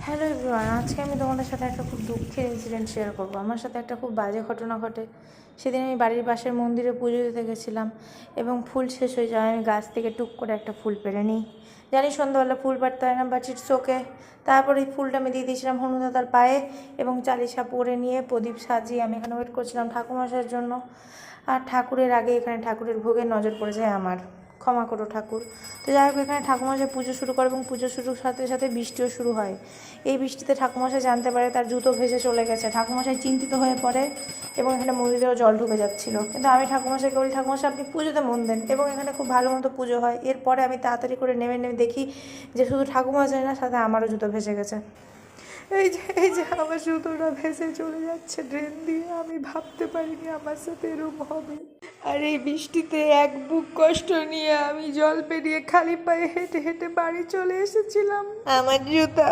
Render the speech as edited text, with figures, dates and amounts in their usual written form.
Hello everyone, আজকে আমি তোমাদের সাথে একটা খুব দুঃখের ইনসিডেন্ট শেয়ার করবো। আমার সাথে একটা খুব বাজে ঘটনা ঘটে। সেদিন আমি বাড়ির পাশের মন্দিরে পুজো দিতে গেছিলাম এবং ফুল শেষ হয়ে যায়। আমি গাছ থেকে টুক করে একটা ফুল পেরে নিই। জানি সন্ধ্যাবেলা ফুল পাড়তে হয় না, বাট ইটস ওকে। তারপরে এই ফুলটা আমি দিয়ে দিয়েছিলাম হনুদাতার পায়ে এবং চালিশা পরে নিয়ে প্রদীপ সাজিয়ে আমি এখানে ওয়েট করছিলাম ঠাকুরমশাইয়ের জন্য। আর ঠাকুরের আগে এখানে ঠাকুরের ভোগের নজর পড়ে যায় আমার। ক্ষমা করো ঠাকুর। তো যাই হোক, এখানে ঠাকুরমশাই পুজো শুরু করে এবং পুজো শুরুর সাথে সাথে বৃষ্টিও শুরু হয়। এই বৃষ্টিতে ঠাকুরমশাই জানতে পারে তার জুতো ভেসে চলে গেছে। ঠাকুরমশাই চিন্তিত হয়ে পড়ে এবং এখানে মন্দিরেও জল ঢুকে যাচ্ছিলো। কিন্তু আমি ঠাকুরমশাইকে বলি, ঠাকুরমশাই আপনি পুজোতে মন দেন। এবং এখানে খুব ভালো মতো পুজো হয়। এরপরে আমি তাড়াতাড়ি করে নেমে নেমে দেখি যে শুধু ঠাকুরমশাই না, সাথে আমারও জুতো ভেসে গেছে। এই যে আমার জুতোটা ভেসে চলে যাচ্ছে ড্রেন দিয়ে। আমি ভাবতে পারিনি আমার সাথে এরকম হবে। আর এই বৃষ্টিতে এক বুক কষ্ট নিয়ে আমি জল পেরিয়ে খালি পায়ে হেঁটে হেঁটে বাড়ি চলে এসেছিলাম। আমার জুতা